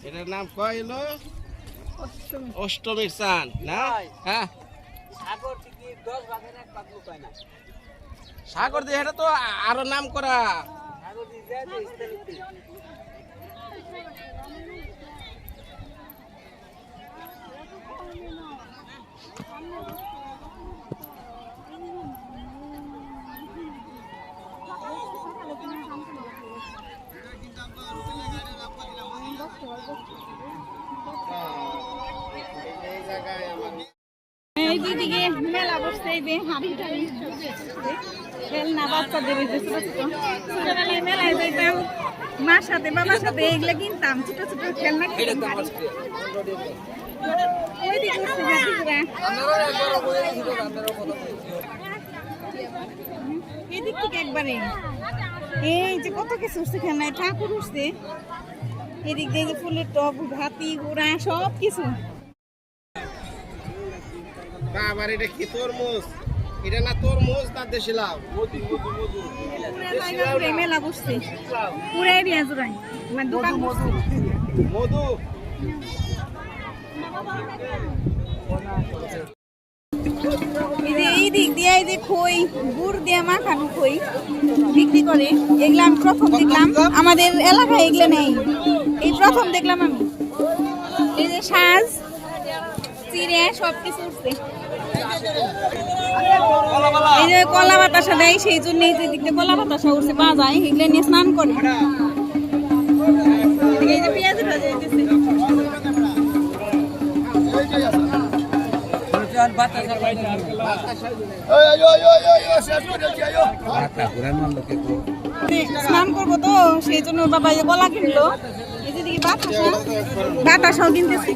এটার নাম কইলো অষ্টমীর চাঁদ না? হ্যাঁ সাগর দিয়ে এটা তো আরো নাম করা। এইদিকে মেলা বসছে, এই যে হাড়ি টাড়ি খেলনা বাচ্চাদের, ছোটবেলায় মেলায় যাইতাম মার সাথে বাবার সাথে, এইগুলো কিনতাম ছোট ছোট খেলনা। এদিক থেকে একবারে এই যে কত কিছু উঠছে, খেলনায় ঠাকুর উঠছে, এদিক দিয়ে যে ফুলের টব, হাতি ঘোড়া সব কিছু। বাবার এটা কি তরমুজ? এটা না তরমুজ না দেশি লাউ? মেলা বসছে পুরো এরিয়া জুড়াই, মানে দোকান বসছে। মধু এই দিক দিয়ে এই যে খই, গুড় দিয়ে মাখানো খই বিক্রি করে, এগুলো আমি প্রথম দেখলাম, আমাদের এলাকায় এগুলো নেই, এই প্রথম দেখলাম আমি। এই যে সাজ চিড়ে সবকিছু উঠছে, এই যে কলা বাতাসা দেয়, সেই জন্য এই যে দিকটা কলা বাতাসা উঠছে পাওয়া যায়, এগুলো নিয়ে স্নান করে। এই যে পেঁয়াজ ভাজা হইতেছে, স্নান করবো তো সেই জন্য বাবা এই কলা কিনলো, এই যে দিকে বাতাসাও কিনতেছি।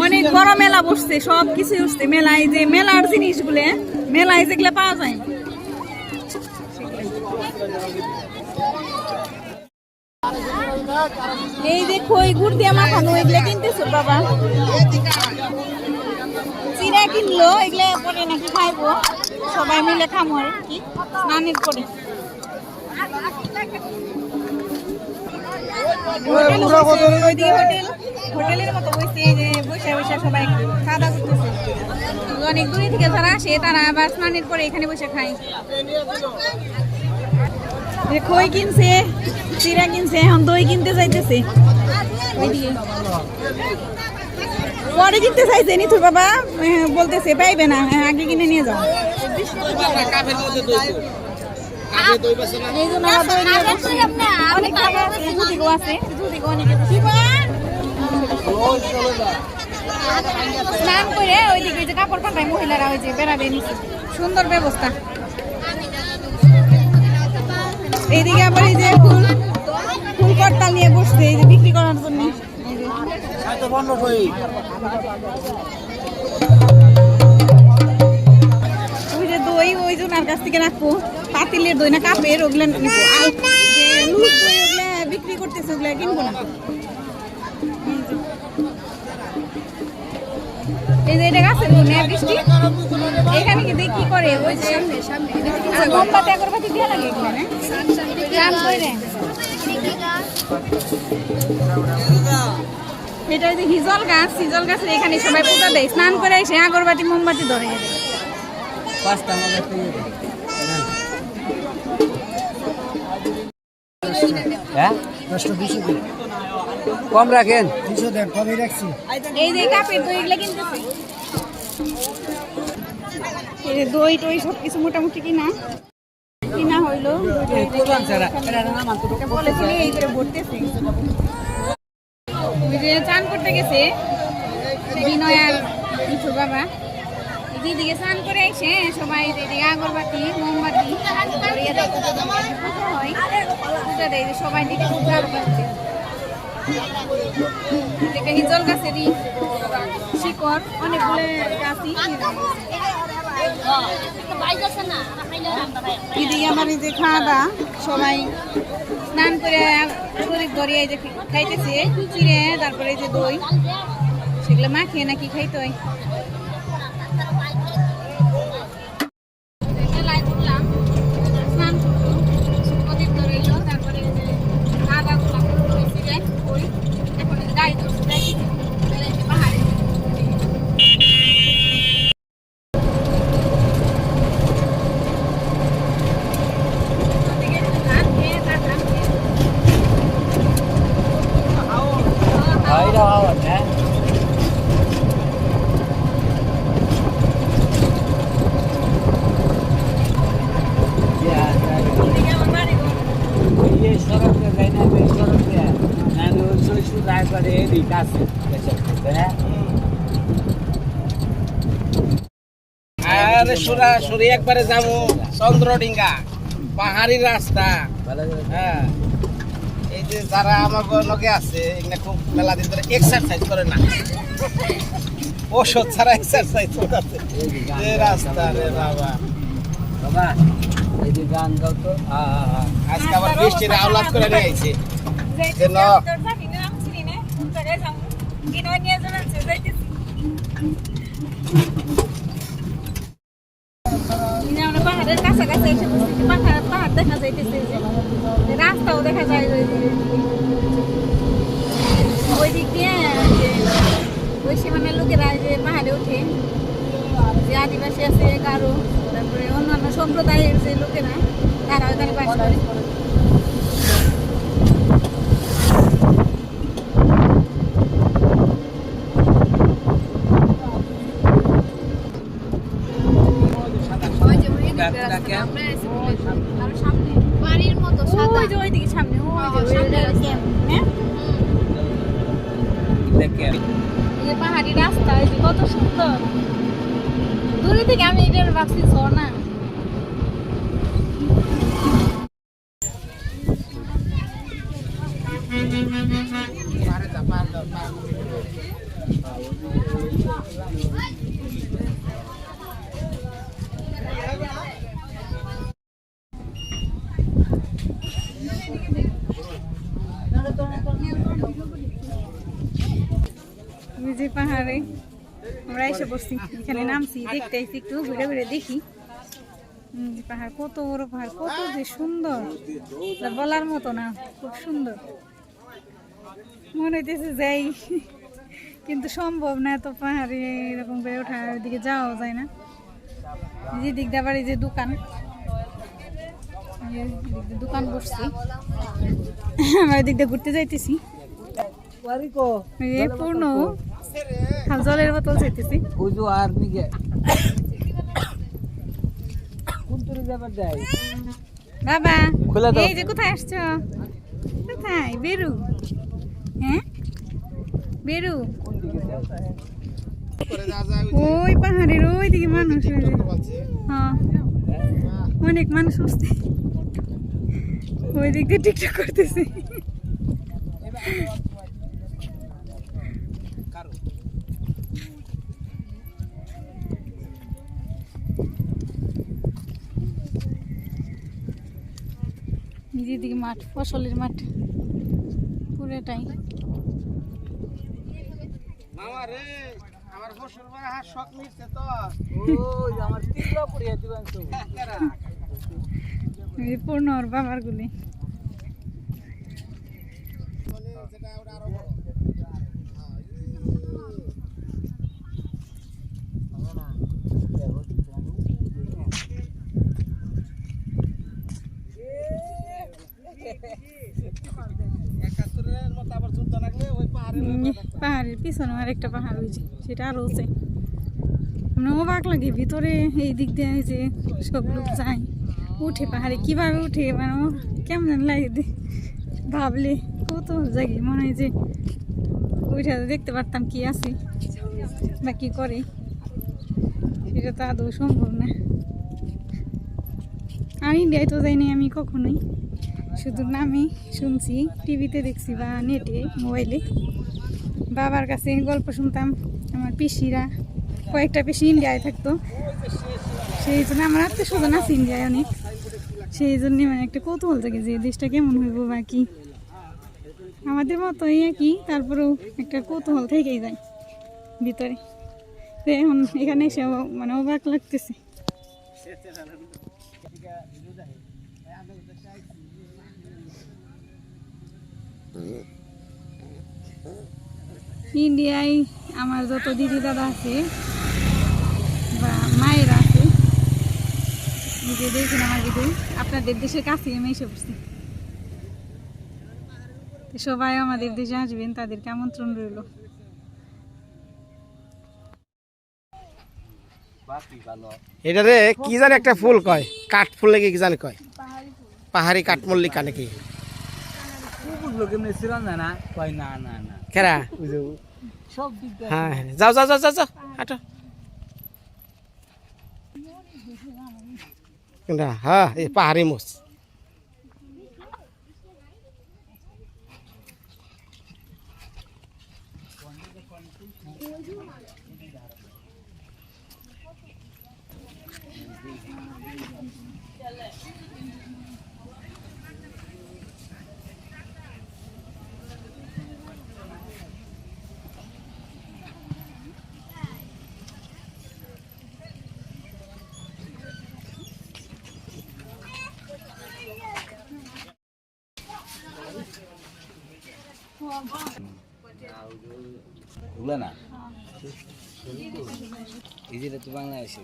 অনেক বড় মেলা বসছে, সব কিছু উঠছে মেলায়, যে মেলার জিনিসগুলো মেলায় যেগুলো পাওয়া যায়। এই যে খই গুড় দিয়ে মাখানো, এগুলো কিনতেছো বাবা, চিড়া কিনলো, এগুলো পরে নাকি খাইবো, সবাই মিলে খামো আর কি স্নানের পরে। হোটেলের মতো বসে, যে বসে বসে সবাই খাওয়া দাওয়া করতেছে, অনেক দূরে থেকে যারা আসে তারা আবার স্নানের পরে এখানে বসে খায়। খই কিনছে, চিড়া কিনছে, এখন দই কিনতে চাইতেছে, পরে কিনতে চাইছে নিথু বাবা, বলতেছে পাইবে না, আগে কিনে নিয়ে যাও। স্নান করে ওইদিকে যে কাপড় পাল্টায় মহিলারা, ওই যে বেড়াবে নিচে, সুন্দর ব্যবস্থা। এইদিকে আবার এই যে ফুল করতাল নিয়ে বসছে, এই যে বিক্রি করার জন্য। ওই যে দই, ওই জনার কাছ থেকে রাখবো, পাতিলের দই না কাপের, ওগুলো নিবো। আর লুজ দই ওগুলো বিক্রি করতেছে, ওগুলো কিনবো না। এই যে এটা গাছের জন্য বৃষ্টি, এখানে কি দেখি করে ওই যে মোমবাতি আগরবাতি দিয়ে লাগে এখানে এটা যে হিজল গাছ, হিজল গাছের এখানে সবাই পূজা দেয়, স্নান করে এসে আগরবাতি মোমবাতি ধরে। কম রাখেন, এই যে কাপের দই এগুলো কিনতেছি, দই টই সবকিছু মোটামুটি কিনা হইলো। চান করতে গেছে বিনয় আর মিঠুর বাবা, দিদিকে স্নান করে এসে সবাই আগরবাতি মোমবাতি পূজা দেয়, সবাই দিকে পূজা করছে। হিজল গাছেরই শিকড় অনেকগুলো গাছই, এদিকে আমার এই যে খাওয়া দাওয়া, সবাই স্নান করে শরীর ধরিয়ে যে খাইতেছে চিড়ে, তারপরে এই যে দই, সেগুলো মাখিয়ে নাকি খাইতে হয়। আমরা সরাসরি একবারে যাবো চন্দ্রডিঙ্গা পাহাড়ি রাস্তা। হ্যাঁ, এই যে যারা আমার লগে আছে এখানে খুব মেলা দিন ধরে এক্সারসাইজ করে না, ওষুধ ছাড়া এক্সারসাইজ করতে যে রাস্তা রে বাবা। বাবা এই যে গান গাও তো। আজকে আবার বৃষ্টির আওলাদ করে নিয়ে আইছে। কেন? আমরা পাহাড়ের কাছাকাছি এসে বসেছি, পাহাড় দেখা যাইতেছে, রাস্তাও দেখা যায় ওই দিক দিয়ে। ওই সীমানার লোকেরা যে পাহাড়ে ওঠে, যে আদিবাসী আছে গারো, তারপরে অন্যান্য সম্প্রদায়ের যে লোকেরা তারা ওখানে বাস করে। বাড়ির মতো ওই যে ওইদিকে সামনে, পাহাড়ি রাস্তা কত সুন্দর। দূরে থেকে আমি এটা ভাবছি ঝর্ণা। যে পাহাড়ে আমরা এসে বসছি, এখানে নামছি, দেখতে আসছি, একটু ঘুরে ঘুরে দেখি পাহাড় কত বড়, পাহাড় কত যে সুন্দর, বলার মতো না, খুব সুন্দর। মনে হইতেছে যাই, কিন্তু সম্ভব না, এত পাহাড়ে এরকম করে ওঠা, ওইদিকে যাওয়া যায় না। যে দিক দিয়ে আবার এই যে দোকান বসছি, আমরা এই দিক দিয়ে ঘুরতে যাইতেছি। পূর্ণ জলের বোতল চাইতেছি। বাবা এই যে কোথায় আসছো? কোথায়? বেরু? হ্যাঁ বেরু, ওই পাহাড়ের ওই দিকে মানুষ, হ্যাঁ অনেক মানুষ আসছে, ওই দিক দিয়ে টিকটক করতেছে। যেদিকে মাঠ, ফসলের মাঠ পুরোটাই। মামা রে, আমার ফসল বাড়ার শখ মিটছে তো। ওই আমার তিলরা পড়িয়া দিবেন তো। এই পূর্ণর বাবার গুলি। পাহাড়ের পিছনে আর একটা পাহাড় হয়েছে, সেটা আরো উঁচে, মানে অবাক লাগে। ভিতরে এই দিক দিয়ে যে সব লোক যায়, উঠে পাহাড়ে, কিভাবে উঠে মানে কেমন লাগে ভাবলে, কত জায়গায় মনে হয় যে ওইটা দেখতে পারতাম কি আছে বা কি করে, সেটা তো আদৌ সম্ভব না। আর ইন্ডিয়ায় তো যাইনি আমি কখনোই, শুধু নামে শুনছি, টিভিতে দেখছি বা নেটে, মোবাইলে। বাবার কাছে গল্প শুনতাম, আমার পিসিরা, কয়েকটা পিসি ইন্ডিয়ায় থাকতো, সেই জন্য আমার আত্মীয় স্বজন আছে ইন্ডিয়ায় অনেক, সেই জন্য মানে একটা কৌতূহল থাকে যে দেশটা কেমন হইব বা কি, আমাদের মতো কি, তারপরেও একটা কৌতূহল থেকেই যায় ভিতরে। তো এখন এখানে এসে মানে অবাক লাগতেছে। ইন্ডিয়ায় আমার যত দিদি দাদা আছে বা মায়েরা আছে, নিজে দেখুন আমার দিদি, আপনাদের দেশের কাছে আমি এসে পড়ছি। সবাই আমাদের দেশে আসবেন, তাদেরকে আমন্ত্রণ রইল। এটা রে কি জানি একটা ফুল কয়, কাঠ ফুল নাকি কি জানি কয়, পাহাড়ি কাঠমল্লিকা নাকি। খেরা হ্যাঁ, যাও যাও যাও যাও, হাঁটো। না হ্যাঁ এই পাহাড়ি মোষ ওগুলো না এই যেটা তো বাংলাদেশে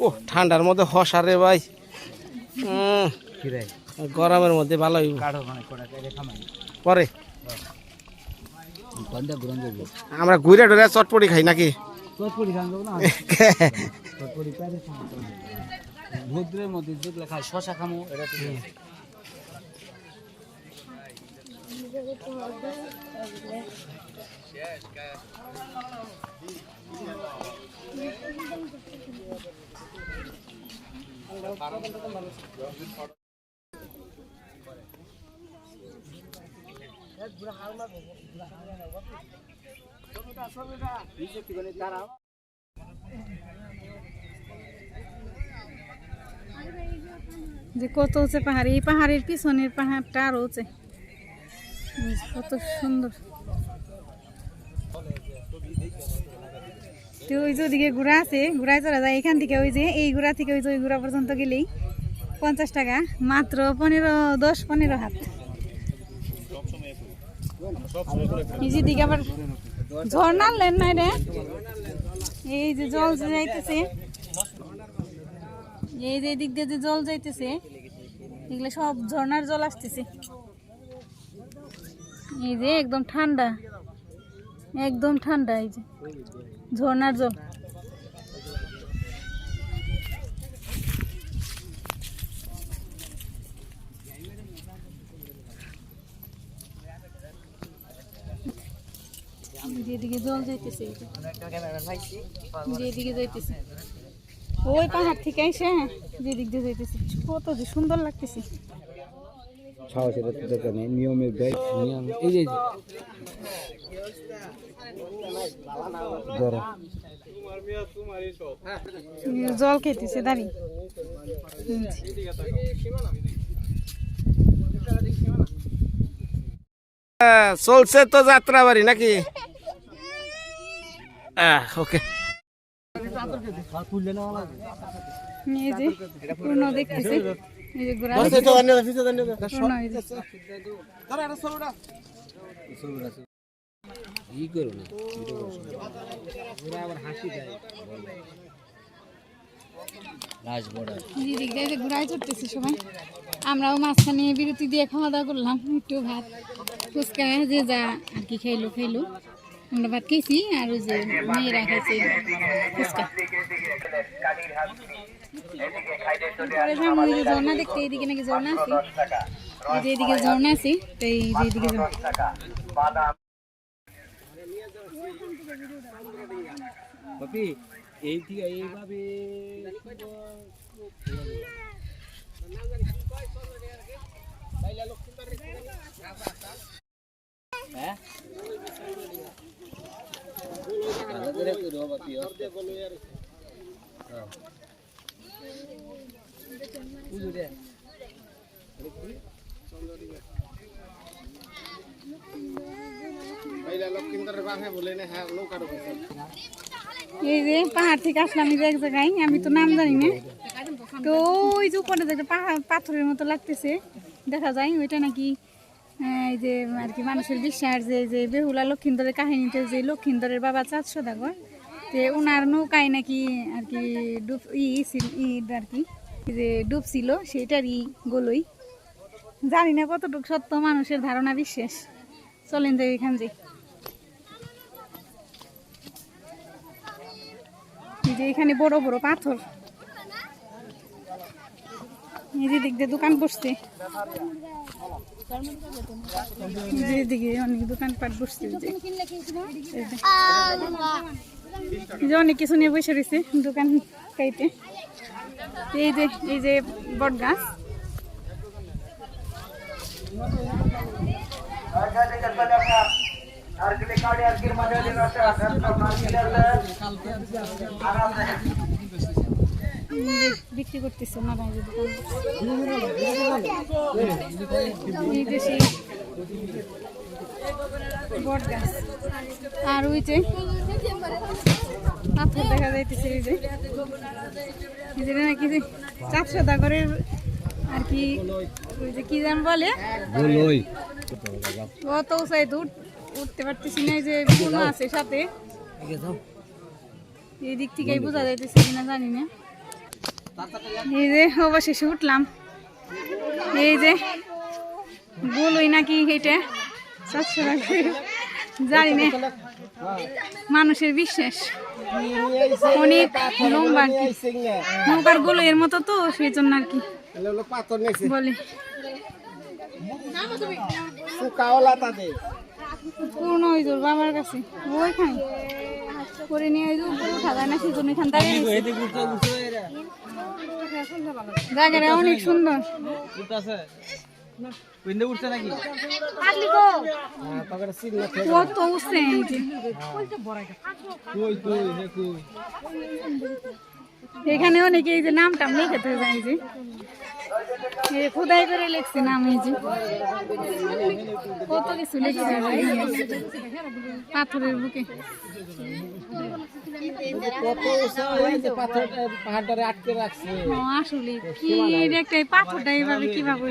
ও ঠান্ডার মধ্যে হসার রে ভাই কিরাই গরমের মধ্যে ভালো হইব কাঠো মানে কোটা খামাই পরে বন্ধা ঘুরন যাবো আমরা ঘুরে টুরে চটপটি খাই নাকি চটপটি খান যাবো না চটপটি পারে ভদ্রের মধ্যে যেগুলো খায় শশা খামো এটা তো যে কত হচ্ছে পাহাড়, এই পাহাড়ের পিছনের পাহাড়টা আরো হচ্ছে কত সুন্দর। তো ওই যে ওদিকে ঘোড়া আছে, ঘোড়ায় চড়া যায় এখান থেকে, ওই যে এই ঘোড়া থেকে ওই যে ওই ঘোড়া পর্যন্ত গেলেই 50 টাকা, মাত্র 10-15 হাত। এই যে দিকে আবার ঝর্ণার লেন নাই রে, এই যে জল যাইতেছে, এই যে দিক দিয়ে যে জল যাইতেছে এগুলো সব ঝর্ণার জল আসতেছে। এই যে একদম ঠান্ডা, একদম ঠান্ডা, এই যে ঝর্ণার জল। যেদিকে জল যাইতেছে, যেদিকে যাইতেছে ওই পাহাড় থেকে এসে যেদিক দিয়ে যাইতেছে, কত যে সুন্দর লাগতেছে। সাহসের দরকার নেই, নিয়মের নিয়ম। এই যে জল খেতেছে দাঁড়ি। চলছে তো যাত্রা বাড়ি নাকি? ওকে এই যে পূর্ণ দেখতেছে, এই যে ঘোড়া ই করো না, আবার হাসি দেয় লাশ বড়। যেদিক দিয়ে ঘোড়ায় চড়তেছে সবাই, আমরাও মাঝখানে বিরতি দিয়ে খাওয়া দাওয়া করলাম, একটু ভাত ফুচকা যে যা আর কি খাইলো। আমরা ভাত খেয়েছি, আর ওই যে মেয়েরা খাইছে ফুচকা। পরে যাবো ওই যে ঝর্ণা দেখতে, এইদিকে নাকি ঝর্ণা আছে, এই যে এইদিকে ঝর্ণা আছে, তো এই যে এইদিকে বাপি এই দিকে এইভাবে হ্যাঁ এই যে পাহাড় থেকে আসলাম এই যে এক জায়গায়, আমি তো নাম জানি না, তো ওই যে উপরে যে পাহাড় পাথরের মতো লাগতেছে দেখা যায়, ওইটা নাকি এই যে আর কি মানুষের বিশ্বাস যে বেহুলা লক্ষিন্দরের কাহিনীতে যে লক্ষিন্দরের বাবা চাঁদ সদাগর, তো ওনার নৌকায় নাকি আর কি আর কি যে ডুবছিল, সেটারই গোলই। জানি না কতটুকু সত্য, মানুষের ধারণা বিশ্বাস। চলেন যাই এখান যে এখানে বড় বড় পাথর, এই যে দিক দিয়ে দোকান বসছে, যেদিকে অনেক দোকানপাট বসছে, এই যে অনেক কিছু নিয়ে বসে রয়েছে দোকান খাইতে। এই যে বট গাছ, বিক্রি করতেছে ওনারা এই যে দোকান। এই যে সেই বট গাছ, আর ওই যে পাথর দেখা যাইতেছে, এই যে নাকি যে 400 টাকারের আর কি, ওই যে কি জান বলে অত উঁচাই উঠতে পারতেছি না, এই যে কোনো আছে সাথে, এই দিক থেকেই বোঝা যাইতেছে কিনা জানি না। এই যে অবশেষে উঠলাম, এই যে বলই নাকি এটা 400 টাকা, জানি না, মানুষের বিশ্বাস অনেক লম্বা আর কি, নৌকার গোলো এর মতো তো সেই জন্য আর কি বলে। পুরনো ওই তোর বাবার কাছে ওইখানে করে নিয়ে উঠা যায় না, সেই জন্য এখান জায়গাটা অনেক সুন্দর। কত উঠছে এখানে অনেকে এই যে নাম টাম লিখে যায়, যে খোদাই করে লিখছে নাম, এই যে কত কিছু লিখছে পাথরের বুকে। আসলে কি একটা পাথরটা এইভাবে কিভাবে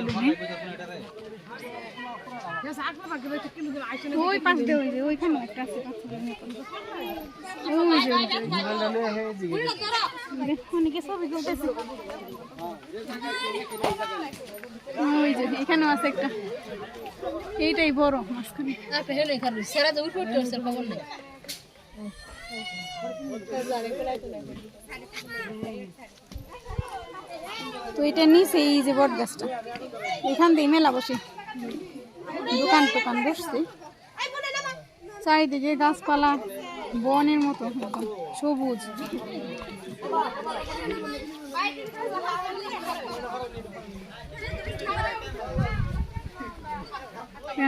ওই পাশ দিয়ে ওই যে ওইখানে একটা আছে অনেকে ছবি তুলতেছে, ওই যে এখানেও আছে একটা, এইটাই বড় মাঝখানে। তো এটা নিচে এই যে বট গাছটা, এখান দিয়ে মেলা বসে, দোকান টোকান বসছে, চারিদিকে গাছপালা বনের মতো সবুজ।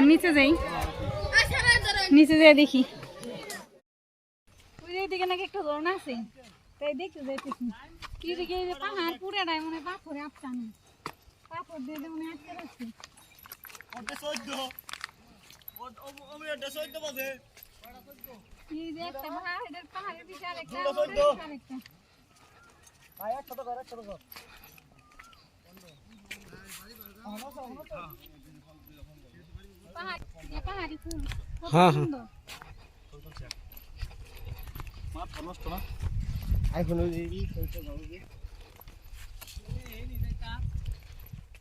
নিচে যাই, নিচে যাই দেখি, ওই দিকে নাকি একটা ঝর্ণা আছে, তাই দেখতে যাইতেছি কি দিকে পাহাড় পুরাটাই মনে পাথরে আটকানো, পাথর দিয়ে মনে আটকে রাখছে। এই যে একটা পাহাড়ের পিছনে আরেকটা,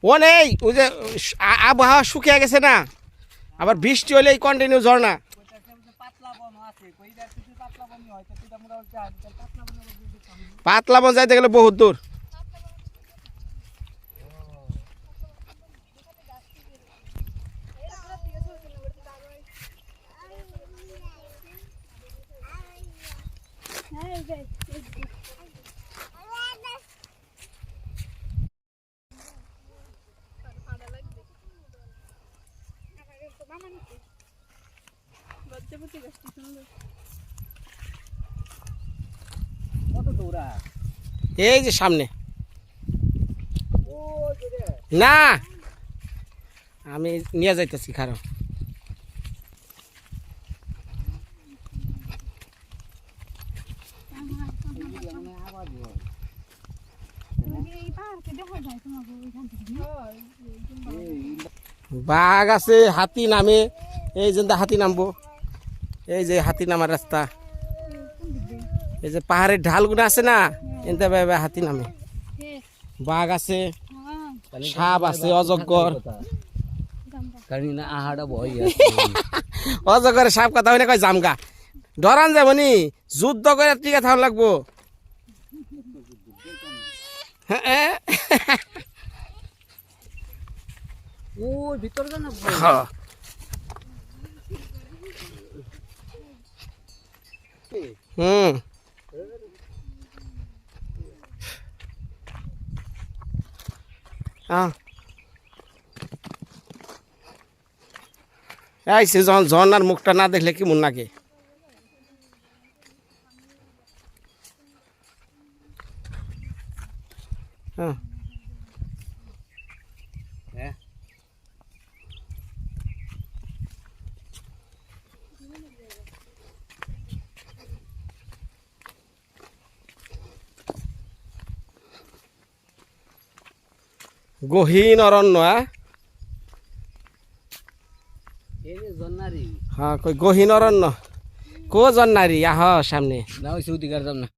ও নেই, ওই যে আবহাওয়া শুকিয়ে গেছে না, আবার বৃষ্টি হলে কন্টিনিউ ঝর্ণা। পাতলা বন যাইতে গেলে বহুত দূর। এই যে সামনে না, আমি নিয়ে যাইতেছি খারাপ। বাঘ আছে, হাতি নামে, এই যে হাতি নামবো, এই যে হাতি নামার রাস্তা, এই যে পাহাড়ের ঢালগুলো আছে না, এনতে হাতি নামে, বাঘ আছে, সাপ আছে, অজগর, অজগরের সাপ কথা হইলে কয় জামগা, ডরান যাবো নি, যুদ্ধ করে টিকা থাকা লাগবো। ওই ভিতর না হ্যাঁ হুম এই সে যখন ঝর্ণার মুখটা না দেখলে কেমন লাগে হ্যাঁ হ্যাঁ গহীন অরণ্য এই যে জন্নারি হ্যাঁ কই গহীন অরণ্য কো জন্নারি আহ সামনে না ওই সৌদিকার যাম না